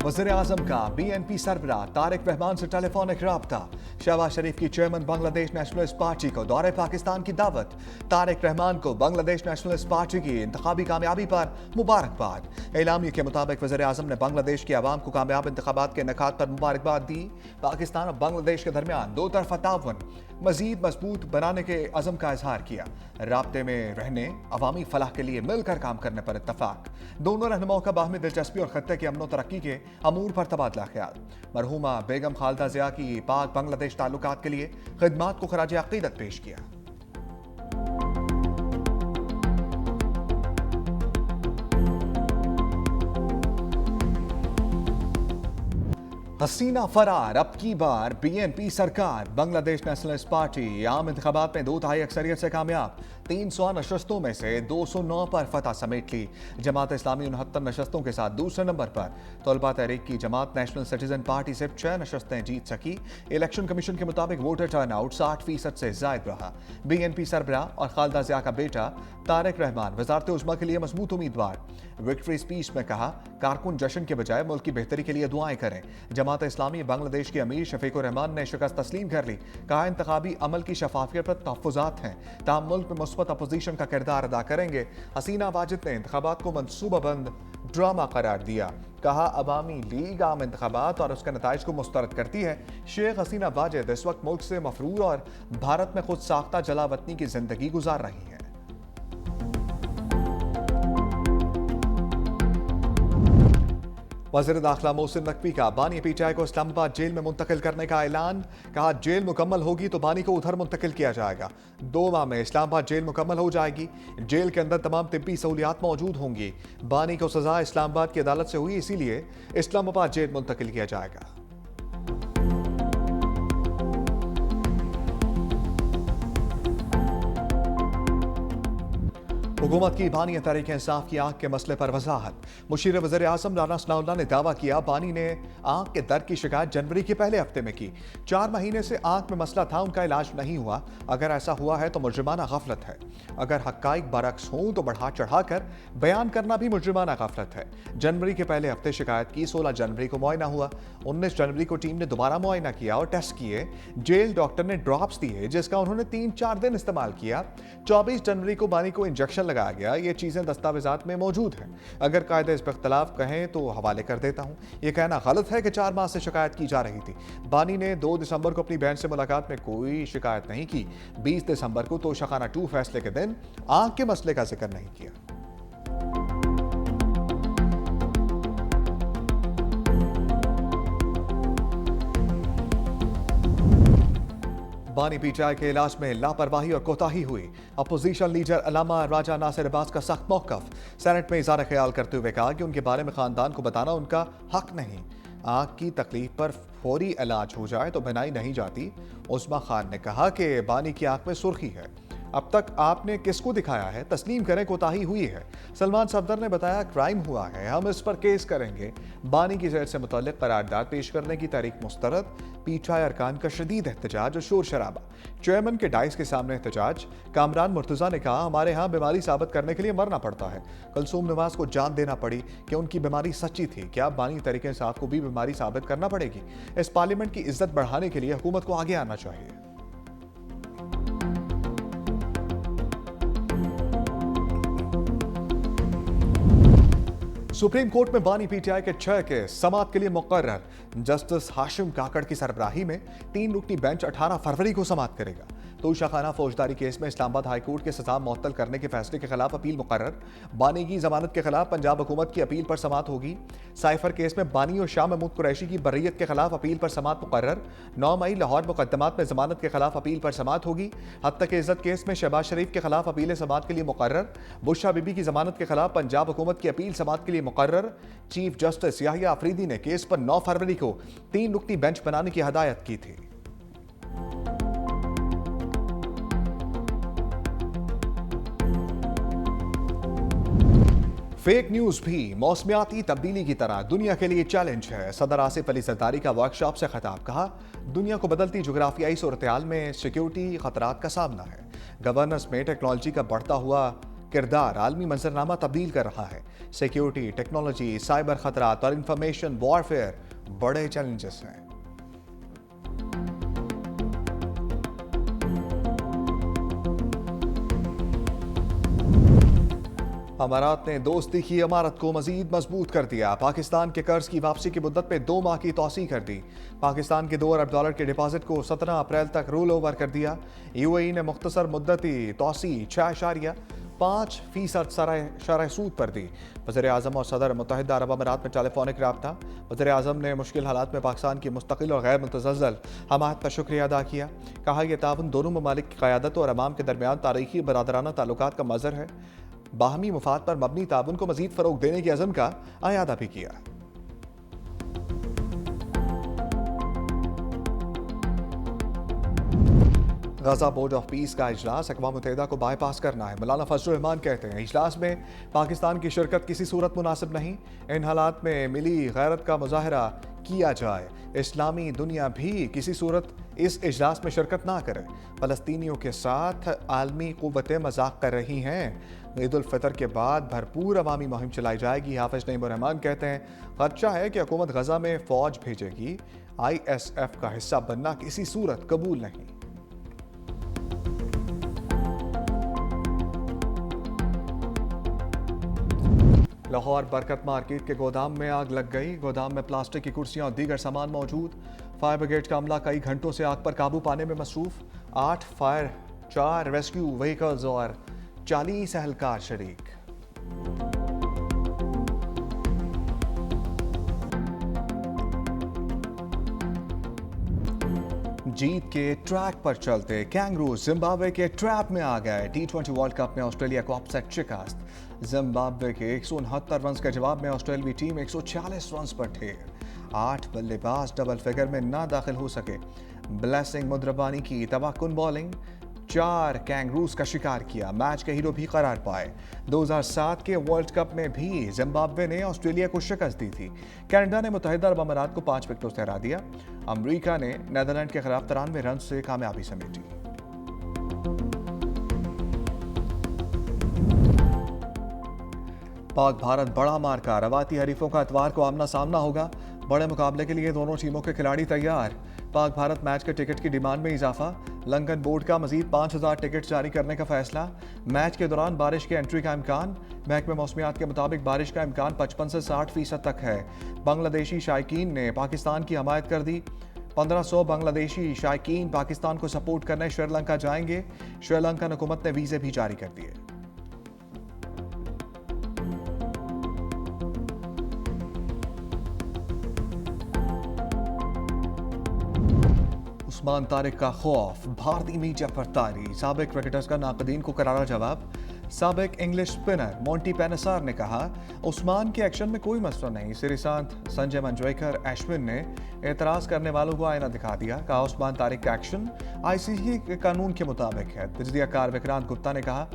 वज़ीर-ए-आज़म का BNP सरबराह तारिक रहमान से टेलीफोनिक राब्ता। शहबाज शरीफ की चेयरमैन बांग्लादेश नेशनलिस्ट पार्टी को दौरे पाकिस्तान की दावत। तारिक रहमान को बांग्लादेश नेशनलिस्ट पार्टी की इंतखाबी कामयाबी पर मुबारकबाद। एलामिया के मुताबिक वज़ीर-ए-आज़म ने बांग्लादेश की आवाम को कामयाब इंतखाबात के इनेकाद पर मुबारकबाद दी। पाकिस्तान और बांग्लादेश के दरमियान दो तरफा ताउन मजीद मजबूत बनाने के अज़म का इजहार किया। राब्ते में रहने, अवामी फलाह के लिए मिलकर काम करने पर इत्तफाक। दोनों रहनुमाओं का बाहमी दिलचस्पी और खत्ते की अमन तरक्की के अमूर पर तबादला ख्याल। मरहूमा बेगम खालदा ज़िया की पाक बांग्लादेश ताल्लुकात के लिए खिदमात को खराज अकीदत पेश किया। हसीना फरार, अब की बार BNP सरकार। बांग्लादेश नेशनलिस्ट पार्टी आम इंतखाबात में 2/3 अक्सरियत से कामयाब। 300 नशस्तों में से 209 पर फतह समेट ली। जमात इस्लामी 69 नशस्तों के साथ दूसरे नंबर पर। तलबा तहरीक की जमात नेशनल सिटीजन पार्टी सिर्फ 6 नशस्तें जीत सकी। इलेक्शन कमीशन के मुताबिक वोटर टर्नआउट 60% से जायद रहा। BNP सरबराह और खालदा ज़िया का बेटा तारिक रहमान वजारत उज़्मा के लिए मजबूत उम्मीदवार। विक्ट्री स्पीच में कहा, कारकुन जश्न के बजाय मुल्क की बेहतरी के लिए दुआएं करें। जमात इस्लामी बांग्लादेश के अमीर शफीकुर रहमान ने शिकस्त तस्लीम कर ली। कहा, इंतखाबी अमल की शफाफियत पर तहफ़्फ़ुज़ात हैं, ताहम मुल्क में मुस्बत अपोजिशन का किरदार अदा करेंगे। हसीना वाजिद ने इंतखाबात को मनसूबाबंद ड्रामा करार दिया। कहा, अवामी लीग आम इंतखाबात और उसके नताइज को मुस्तरद करती है। शेख हसीना वाजिद इस वक्त मुल्क से मफरूर और भारत में खुद साख्ता जलावतनी की जिंदगी गुजार रही हैं। वज़ीर दाखिला मोहसिन नकवी का बानी PTI को इस्लामाबाद जेल में मुंतकिल करने का ऐलान। कहा, जेल मुकम्मल होगी तो बानी को उधर मुंतकिल किया जाएगा। 2 माह में इस्लामाबाद जेल मुकम्मल हो जाएगी। जेल के अंदर तमाम तिब्बी सहूलियात मौजूद होंगी। बानी को सजा इस्लामाबाद की अदालत से हुई, इसीलिए इस्लामाबाद जेल मुंतकिल किया जाएगा। हुकूमत की बानी तहरीक इंसाफ की आग के मसले पर वजाहत। मुशीर वज़ीर-ए-आज़म राना सनाउल्लाह ने दावा किया, बानी ने आग के दर्द की शिकायत जनवरी के पहले हफ्ते में की। 4 महीने से आग में मसला था, उनका इलाज नहीं हुआ। अगर ऐसा हुआ है तो मुजरिमाना गफलत है। अगर हक़ाइक़ बरअक्स हों तो बढ़ा चढ़ाकर बयान करना भी मुजरिमाना गफलत है। जनवरी के पहले हफ्ते शिकायत की, 16 जनवरी को मुआयना हुआ। 19 जनवरी को टीम ने दोबारा मुआयना किया और टेस्ट किए। जेल डॉक्टर ने ड्रॉप्स दिए, जिसका उन्होंने 3-4 दिन इस्तेमाल किया। 24 जनवरी को बानी को इंजेक्शन लगाया गया। ये चीजें दस्तावेजात में मौजूद हैं। अगर कायदे इस पर इख्तलाफ कहें तो हवाले कर देता हूं। यह कहना गलत है कि 4 माह से शिकायत की जा रही थी। बानी ने 2 दिसंबर को अपनी बहन से मुलाकात में कोई शिकायत नहीं की। 20 दिसंबर को तोशाखाना 2 फैसले के दिन आग के मसले का जिक्र नहीं किया। बानी PTI के इलाज में लापरवाही और कोताही हुई। अपोजिशन लीडर अल्लामा राजा नासिर अब्बास का सख्त मौक़िफ़। सेनेट में इज़हार ख्याल करते हुए कहा कि उनके बारे में ख़ानदान को बताना उनका हक नहीं। आँख की तकलीफ पर फौरी इलाज हो जाए तो बनाई नहीं जाती। उस्मा खान ने कहा कि बानी की आँख में सुर्खी है। अब तक आपने किसको दिखाया है? तस्लीम करें, कोताही हुई है। सलमान सफदर ने बताया, क्राइम हुआ है, हम इस पर केस करेंगे। बानी की जेल से मुतल्लिक करारदाद पेश करने की तारीख मुस्तरद। PTI अरकान का शदीद एहतजाज और शोर शराबा। चेयरमैन के डाइस के सामने एहतजाज। कामरान मुर्तज़ा ने कहा, हमारे यहाँ बीमारी साबित करने के लिए मरना पड़ता है। कुलसूम नवाज को जान देना पड़ी कि उनकी बीमारी सच्ची थी। क्या बानी तरीके इंसाफ को भी बीमारी साबित करना पड़ेगी? इस पार्लियामेंट की इज्जत बढ़ाने के लिए हुकूमत को आगे आना चाहिए। सुप्रीम कोर्ट में बानी PTI के 6 केस समाअत के लिए मुकर्रर। जस्टिस हाशिम काकड़ की सरबराही में 3 रुकनी बेंच 18 फरवरी को समाअत करेगा। तोशाखाना फौजदारी केस में इस्लामाबाद हाई कोर्ट के सजा मुअत्तल करने के फैसले के खिलाफ अपील मुकर्रर। बानी की जमानत के खिलाफ पंजाब हुकूमत की अपील पर समाअत होगी। साइफर केस में बानी और शाह महमूद कुरैशी की बर्रियत के खिलाफ अपील पर समाअत मुकर्रर। 9 मई लाहौर मुकदमात में जमानत के खिलाफ अपील पर समाअत होगी। हत्या के इज्जत केस में शहबाज शरीफ के खिलाफ अपील समाअत के लिए मुकर्रर। बुशरा बीबी की जमानत के खिलाफ पंजाब हुकूमत की अपील समाअत के लिए मुकर्रर। चीफ जस्टिस याहिया अफरीदी ने केस पर 9 फरवरी को 3 रुकनी बेंच बनाने की हदायत की थी। फेक न्यूज भी मौसमियाती तब्दीली की तरह दुनिया के लिए चैलेंज है। सदर आसिफ अली जरदारी का वर्कशॉप से खिताब। कहा, दुनिया को बदलती जुग्राफियाई सूरत हाल में सिक्योरिटी खतरात का सामना है। गवर्नेंस में टेक्नोलॉजी का बढ़ता हुआ किरदार आलमी मंजरनामा तब्दील कर रहा है। सिक्योरिटी, टेक्नोलॉजी, साइबर खतरात और इंफॉर्मेशन वॉरफेयर बड़े चैलेंजेस हैं। अमारात ने दोस्ती की इमारत को मजीद मजबूत कर दिया। पाकिस्तान के कर्ज की वापसी की मुद्दत में 2 माह की तौसीह कर दी। पाकिस्तान के $2 अरब के डिपॉजिट को 17 अप्रैल तक रोल ओवर कर दिया। यूएई ने मुख्तसर मुद्दती तौसीह 6.5% शरह सूद पर दी। वज़ीर आज़म और सदर मुत्तहिदा अरब अमारात में टेलीफोनिक रब्ता। वज़ीर आज़म ने मुश्किल हालात में पाकिस्तान की मुस्तकिल और गैर मुतज़ल्ज़ल हमायत का शुक्रिया अदा किया। कहा यह ताउन दोनों ममालिक की क़यादत और अवाम के दरमियान तारीखी बरादराना ताल्लुकात का मज़हर है। बाहमी मुफाद पर मबनी ताउन को मजीद फ़रोग़ देने के अज़म का अयादा भी किया। गजा बोर्ड ऑफ पीस का इजलास अक़वाम मुत्तहिदा को बाईपास करना है। मौलाना फजलुर रहमान कहते हैं इजलास में पाकिस्तान की शिरकत किसी सूरत मुनासिब नहीं। इन हालात में मिली गैरत का मुजाहरा किया जाए। इस्लामी दुनिया भी किसी सूरत इस इजलास में शिरकत ना करे। फ़लस्तीनियों के साथ आलमी क़ुव्वतें मजाक कर रही हैं। ईद उल फितर के बाद भरपूर अवामी मुहिम चलाई जाएगी। हाफिज नईमुर रहमान कहते हैं खदशा है कि हुकूमत गजा में फ़ौज भेजेगी। ISF का हिस्सा बनना किसी सूरत कबूल नहीं। लाहौर बरकत मार्केट के गोदाम में आग लग गई। गोदाम में प्लास्टिक की कुर्सियां और दीगर सामान मौजूद। फायर ब्रिगेड का अमला कई घंटों से आग पर काबू पाने में मसरूफ। 8 फायर, 4 रेस्क्यू व्हीकल्स और 40 एहलकार शरीक। जीत के ट्रैक पर चलते कैंगरू जिम्बाब्वे के ट्रैप में आ गए। T20 वर्ल्ड कप में ऑस्ट्रेलिया को अपसेट शिकस्त। जिम्बाब्वे के 169 रन के जवाब में ऑस्ट्रेलियाई टीम 146 रन पर ढेर। 8 बल्लेबाज डबल फिगर में ना दाखिल हो सके। ब्लेसिंग मुद्रबानी की तबाहकुन बॉलिंग 4 कैंगरूज का शिकार किया। मैच के हीरो भी करार पाए। 2007 के वर्ल्ड कप में भी जिम्बाब्वे ने ऑस्ट्रेलिया को शिकस्त दी थी। कनाडा ने मुत्तहिदा अरब अमारात को 5 विकेटों से हरा दिया। अमेरिका ने नीदरलैंड के खिलाफ 93 रन से कामयाबी समेटी। पाक भारत बड़ा मार्का। रवाती हरीफों का इतवार को आमना सामना होगा। बड़े मुकाबले के लिए दोनों टीमों के खिलाड़ी तैयार। पाक भारत मैच के टिकट की डिमांड में इजाफा। लंदन बोर्ड का मजीद 5000 टिकट जारी करने का फैसला। मैच के दौरान बारिश के एंट्री का इम्कान। महकमे मौसमियात के मुताबिक बारिश का इम्कान 55 से 60% तक है। बांग्लादेशी शायकीन ने पाकिस्तान की हमायत कर दी। 1500 बांग्लादेशी शायकीन पाकिस्तान को सपोर्ट करने श्रीलंका जाएंगे। श्रीलंकन हुकूमत ने वीज़े भी जारी कर दिए। उस्मान तारिक का खौफ। भारतीय मीडिया पर तारी। साबिक क्रिकेटर्स का नाकदीन को करारा जवाब। साबिक इंग्लिश स्पिनर मोंटी पेनेसार ने कहा उस्मान के एक्शन में कोई मसला नहीं। सिरिसांत, संजय मंजरेकर, अश्विन ने एतराज करने वालों को आईना दिखा दिया। कहा उस्मान तारिक का एक्शन ICC के कानून के मुताबिक है। तजज़ियाकार विक्रांत गुप्ता ने कहा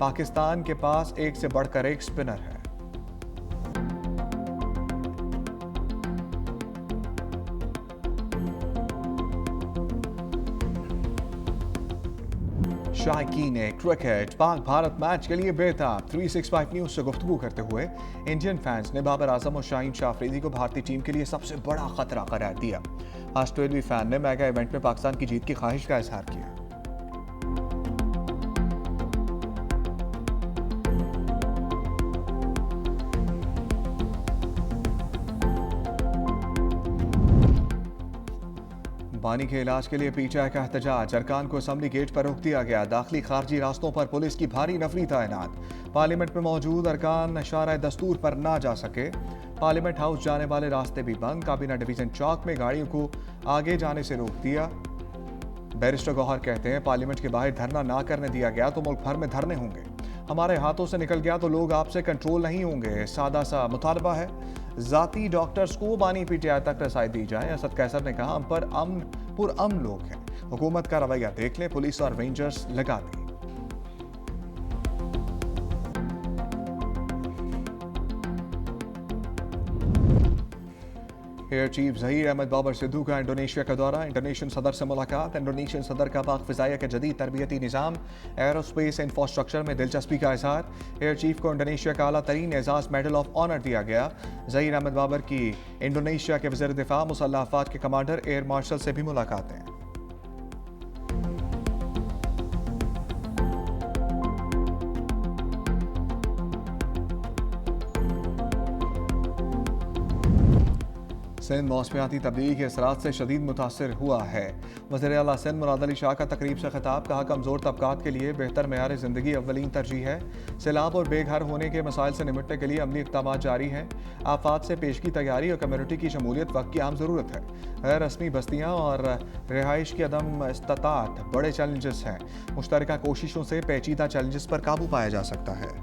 पाकिस्तान के पास एक से बढ़कर एक स्पिनर है। शायकीन ने क्रिकेट पाक भारत मैच के लिए बेताब। 365 न्यूज से गुफ्तगू करते हुए इंडियन फैंस ने बाबर आजम और शाहीन शाह अफरीदी को भारतीय टीम के लिए सबसे बड़ा खतरा करार दिया। ऑस्ट्रेलियाई फैन ने मेगा इवेंट में पाकिस्तान की जीत की ख्वाहिश का इजहार किया। बानी के इलाज के लिए PTI का एहतजाज। अरकान को असम्बली गेट पर रोक दिया गया। दाखिली खारजी रास्तों पर पुलिस की भारी नफरी तैनात। पार्लियामेंट में मौजूद अरकान इशारा दस्तूर पर ना जा सके। पार्लियामेंट हाउस जाने वाले रास्ते भी बंद। काबीना डिवीजन चौक में गाड़ियों को आगे जाने से रोक दिया। बैरिस्टर गौहर कहते हैं पार्लियामेंट के बाहर धरना ना करने दिया गया तो मुल्क भर में धरने होंगे। हमारे हाथों से निकल गया तो लोग आपसे कंट्रोल नहीं होंगे। सादा सा मुतालबा है जाती डॉक्टर्स को बानी PTI तक रसाई दी जाए। असद कैसर ने कहा हम पर पुरअमन लोग हैं। हुकूमत का रवैया देख ले। पुलिस और रेंजर्स लगा दी। एयर चीफ ज़हीर अहमद बाबर सिद्धू का इंडोनेशिया का दौरा, इंडोनेशियन सदर से मुलाकात। इंडोनेशियन सदर का पाक फ़िज़ाइया के जदीद तरबियती निज़ाम, एरोस्पेस इंफ्रास्ट्रक्चर में दिलचस्पी का इज़हार। एयर चीफ को इंडोनेशिया का आला तरीन एजाज़ मेडल ऑफ ऑनर दिया गया। ज़हीर अहमद बाबर की इंडोनेशिया के वज़ीर दिफ़ा मुसल्लह अफ़वाज के कमांडर एयर मार्शल से भी मुलाकातें। सिंध मौसमियाती तब्दीली के असरात से शदीद मुतासर हुआ है। वज़ीर आला सिंध मुराद अली शाह का तकरीब से खिताब, कहा कमज़ोर तबकात के लिए बेहतर मेयार ज़िंदगी अव्वलीन तरजीह है। सैलाब और बेघर होने के मसाइल से निपटने के लिए अमली इक़दाम जारी हैं। आफात से पेशगी तैयारी और कम्यूनिटी की शमूलियत वक्त की आम ज़रूरत है। गैर रस्मी बस्तियाँ और रिहाइश की अदम इस्तात बड़े चैलेंजेस हैं। मुश्तरका कोशिशों से पेचीदा चैलेंजेस पर काबू पाया जा सकता है।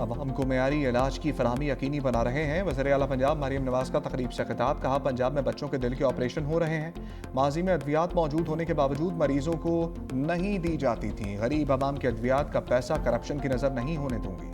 अवाम को मेयारी इलाज की फराहमी यकीनी बना रहे हैं। वज़ीर आला पंजाब मरियम नवाज का तकरीब से खिताब, कहा पंजाब में बच्चों के दिल के ऑपरेशन हो रहे हैं। माजी में अद्वियात मौजूद होने के बावजूद मरीजों को नहीं दी जाती थी। गरीब अवाम के अद्वियात का पैसा करप्शन की नज़र नहीं होने दूंगी।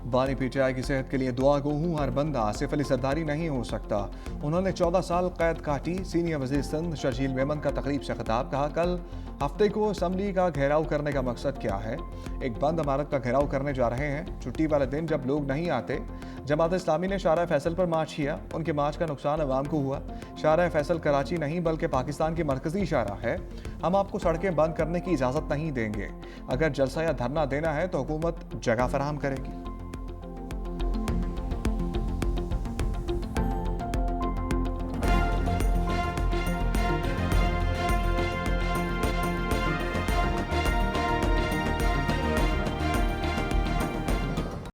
बानी पीटीआई की सेहत के लिए दुआ गो हूँ हर बंदा, आसिफ अली सरदारी नहीं हो सकता। उन्होंने 14 साल कैद काटी। सीनियर वज़ीर सिंध शर्जील मेमन का तकरीब से खिताब, कहा कल हफ्ते को असम्बली का घेराव करने का मकसद क्या है। एक बंद इमारत का घेराव करने जा रहे हैं। छुट्टी वाले दिन जब लोग नहीं आते। जमात इस्लामी ने शारा फैसल पर मार्च किया। उनके मार्च का नुकसान अवाम को हुआ। शारा फैसल कराची नहीं बल्कि पाकिस्तान की मरकजी शारा है। हम आपको सड़कें बंद करने की इजाज़त नहीं देंगे। अगर जलसा या धरना देना है तो हुकूमत जगह फराहम करेगी।